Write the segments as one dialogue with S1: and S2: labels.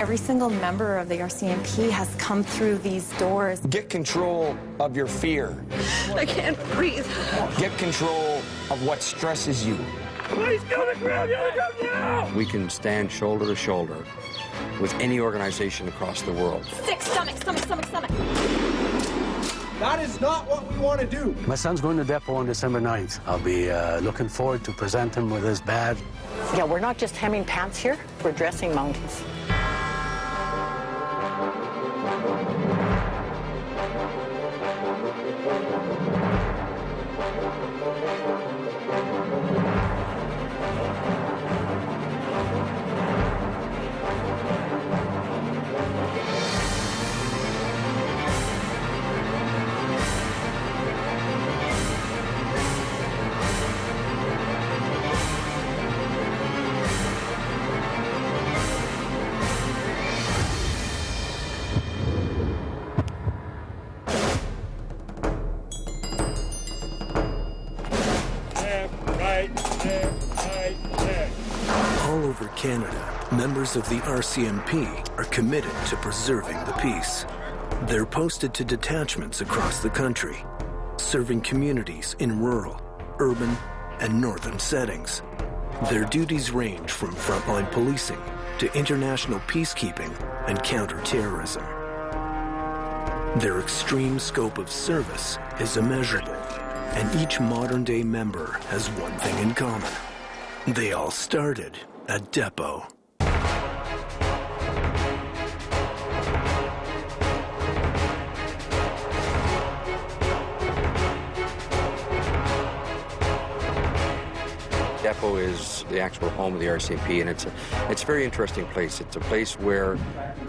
S1: Every single member of the RCMP has come through these doors.
S2: Get control of your fear.
S3: I can't breathe.
S2: Get control of what stresses you.
S4: Please get on the ground, get on the ground now!
S5: We can stand shoulder to shoulder with any organization across the world.
S1: Sick stomach, stomach, stomach, stomach.
S6: That is not what we want to do.
S7: My son's going to depot on December 9th. I'll be looking forward to present him with his badge.
S8: Yeah, we're not just hemming pants here, we're dressing mountains.
S9: All over Canada, members of the RCMP are committed to preserving the peace. They're posted to detachments across the country, serving communities in rural, urban, and northern settings. Their duties range from frontline policing to international peacekeeping and counter-terrorism. Their extreme scope of service is immeasurable, and each modern-day member has one thing in common. They all started at depot.
S5: Depot is the actual home of the RCMP, and it's a very interesting place. It's a place where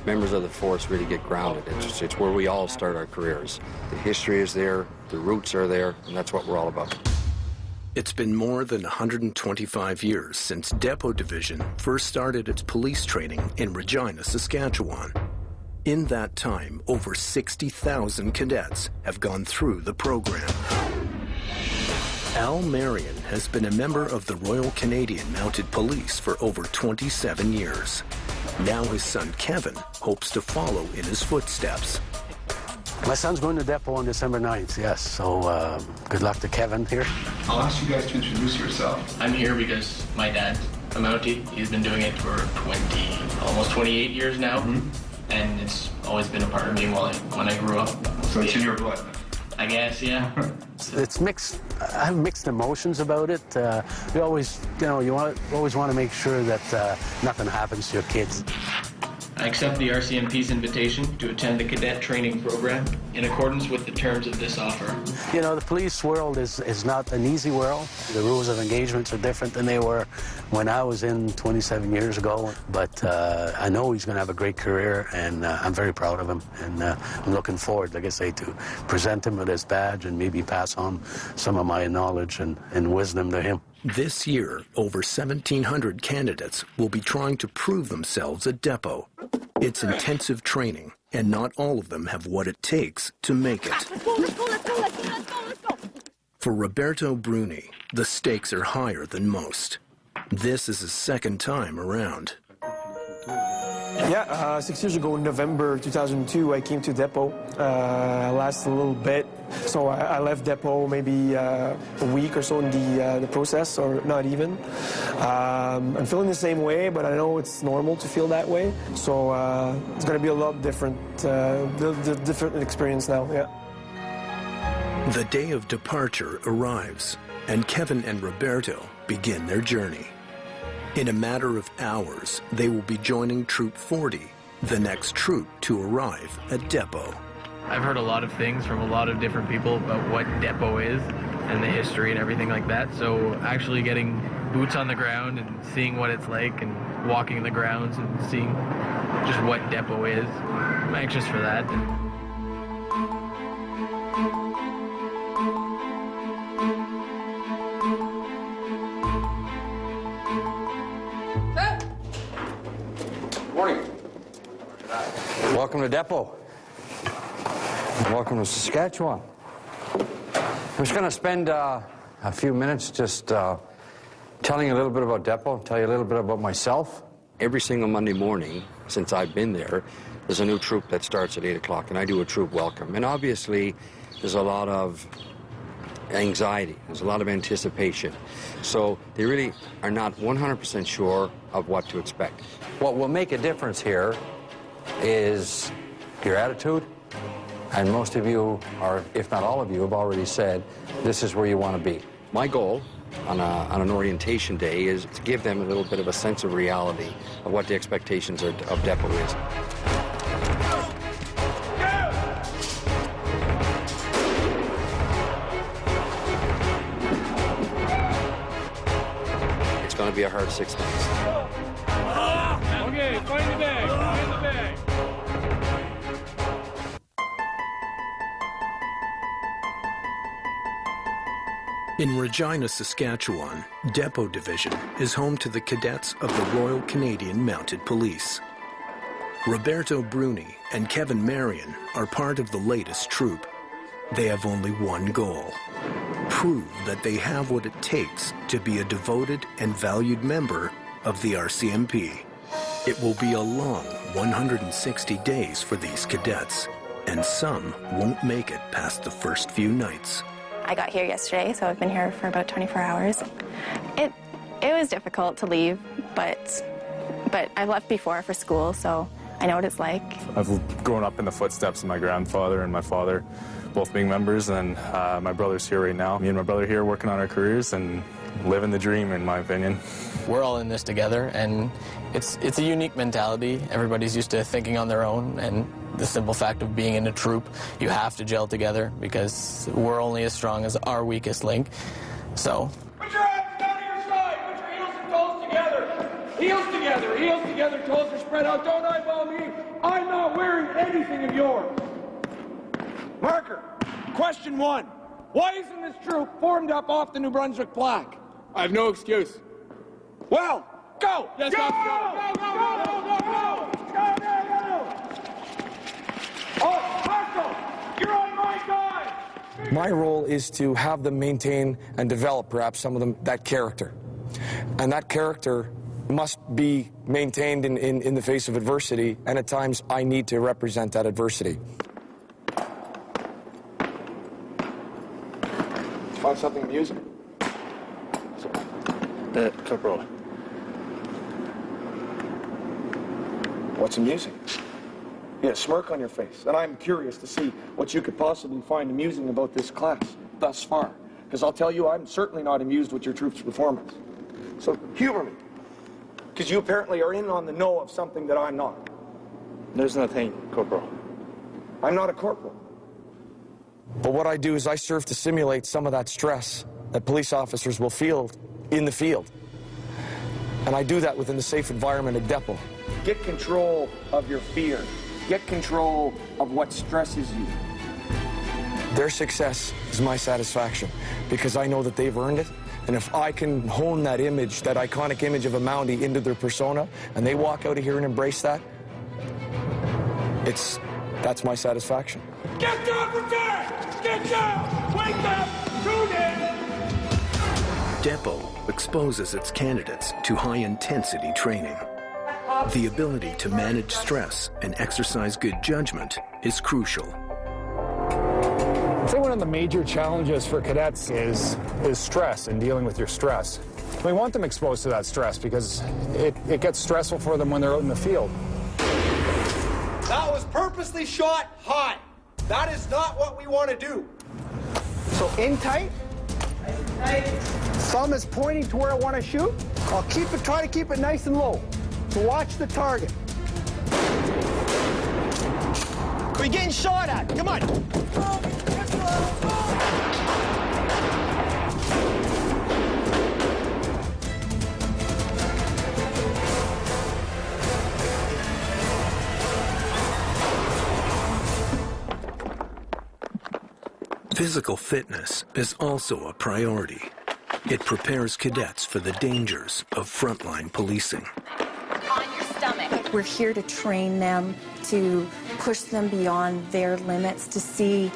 S5: members of the force really get grounded. It's where we all start our careers. The history is there, the roots are there, and that's what we're all about.
S9: It's been more than 125 years since Depot Division first started its police training in Regina, Saskatchewan. In that time, over 60,000 cadets have gone through the program. Al Marion has been a member of the Royal Canadian Mounted Police for over 27 years. Now his son Kevin hopes to follow in his footsteps.
S7: My son's going to depot on December 9th, yes, so good luck to Kevin here.
S10: I'll ask you guys to introduce yourself.
S11: I'm here because my dad's a Mountie. He's been doing it for almost 28 years now, and it's always been a part of me when I grew up.
S10: So it's in your blood?
S11: I guess, yeah.
S7: It's mixed. I have mixed emotions about it. You always, always want to make sure that nothing happens to your kids.
S11: I accept the RCMP's invitation to attend the cadet training program in accordance with the terms of this offer.
S7: You know, the police world is not an easy world. The rules of engagement are different than they were when I was in 27 years ago. But I know he's going to have a great career, and I'm very proud of him. And I'm looking forward, like I say, to present him with his badge and maybe pass on some of my knowledge and wisdom to him.
S9: This year, over 1,700 candidates will be trying to prove themselves at Depot. It's intensive training, and not all of them have what it takes to make it.
S3: Let's go, let's go, let's go, let's go, let's go, let's go.
S9: For Roberto Bruni, the stakes are higher than most. This is his second time around.
S12: Yeah, 6 years ago in November 2002, I came to Depot. I lasted a little bit, so I left Depot maybe a week or so in the process, or not even. I'm feeling the same way, but I know it's normal to feel that way. So it's going to be a lot different, different experience now, yeah.
S9: The day of departure arrives, and Kevin and Roberto begin their journey. In a matter of hours, they will be joining Troop 40, the next troop to arrive at Depot.
S11: I've heard a lot of things from a lot of different people about what Depot is and the history and everything like that. So actually getting boots on the ground and seeing what it's like and walking the grounds and seeing just what Depot is, I'm anxious for that.
S5: Morning. Welcome to Depot. Welcome to Saskatchewan. I'm just going to spend a few minutes just telling you a little bit about Depot, tell you a little bit about myself. Every single Monday morning, since I've been there, there's a new troop that starts at 8 o'clock, and I do a troop welcome. And obviously, there's a lot of anxiety, there's a lot of anticipation. So they really are not 100% sure of what to expect.
S13: What will make a difference here is your attitude, and most of you, or if not all of you, have already said this is where you want to be.
S5: My goal on an orientation day is to give them a little bit of a sense of reality of what the expectations of Depot is. It's going to be a hard 6 months.
S4: Okay, find the bag. Find the bag.
S9: In Regina, Saskatchewan, Depot Division is home to the cadets of the Royal Canadian Mounted Police. Roberto Bruni and Kevin Marion are part of the latest troop. They have only one goal: prove that they have what it takes to be a devoted and valued member of the RCMP. It will be a long 160 days for these cadets, and some won't make it past the first few nights.
S14: I got here yesterday, so I've been here for about 24 hours. It was difficult to leave, but I've left before for school, so I know what it's like.
S15: I've grown up in the footsteps of my grandfather and my father, both being members, and my brother's here right now. Me and my brother here working on our careers and living the dream, in my opinion.
S16: We're all in this together, and it's a unique mentality. Everybody's used to thinking on their own, and the simple fact of being in a troop, you have to gel together because we're only as strong as our weakest link. So.
S4: Put your hands down to your side. Put your heels and toes together. Heels together. Heels together. Toes are spread out. Don't eyeball me. I'm not wearing anything of yours. Marker. Question 1. Why isn't this troop formed up off the New Brunswick plaque?
S17: I have no excuse.
S4: Well, go!
S17: Yes,
S4: go!
S17: officer.
S4: Go! Go! Go! Go! Go! Go! Go! Oh, Marco! You're on my side!
S2: My role is to have them maintain and develop, perhaps, some of them, that character. And that character must be maintained in the face of adversity, and at times I need to represent that adversity.
S6: Find something amusing.
S15: Corporal.
S6: What's amusing? You had a smirk on your face, and I'm curious to see what you could possibly find amusing about this class thus far. Because I'll tell you, I'm certainly not amused with your troop's performance. So humor me. Because you apparently are in on the know of something that I'm not.
S15: There's nothing, Corporal.
S6: I'm not a corporal.
S2: But what I do is I serve to simulate some of that stress that police officers will feel in the field. And I do that within the safe environment of Depot.
S6: Get control of your fear. Get control of what stresses you.
S2: Their success is my satisfaction because I know that they've earned it. And if I can hone that image, that iconic image of a Mountie into their persona, and they walk out of here and embrace that, that's my satisfaction.
S4: Get down, protect! Get down! Wake up! Tune in!
S9: Depot exposes its candidates to high-intensity training. The ability to manage stress and exercise good judgment is crucial.
S18: I think one of the major challenges for cadets is stress and dealing with your stress. We want them exposed to that stress because it gets stressful for them when they're out in the field.
S6: That was purposely shot high. That is not what we want to do.
S19: So in tight. Thumb is pointing to where I want to shoot. I'll try to keep it nice and low. So watch the target. We're getting shot at. Come on.
S9: Physical fitness is also a priority. It prepares cadets for the dangers of frontline policing.
S1: On your stomach. We're here to train them, to push them beyond their limits, to see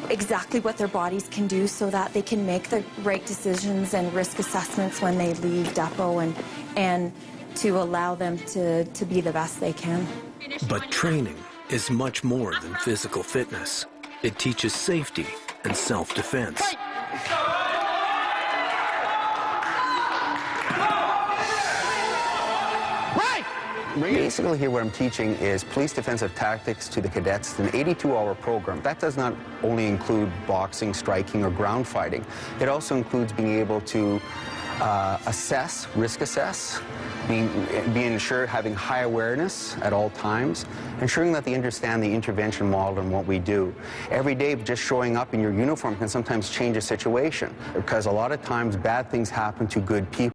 S1: exactly what their bodies can do so that they can make the right decisions and risk assessments when they leave Depot, and to allow them to be the best they can.
S9: But training is much more than physical fitness. It teaches safety and self-defense.
S17: Basically here what I'm teaching is police defensive tactics to the cadets. It's an 82-hour program. That does not only include boxing, striking, or ground fighting. It also includes being able to risk assess, being ensured having high awareness at all times, ensuring that they understand the intervention model and what we do. Every day just showing up in your uniform can sometimes change a situation, because a lot of times bad things happen to good people.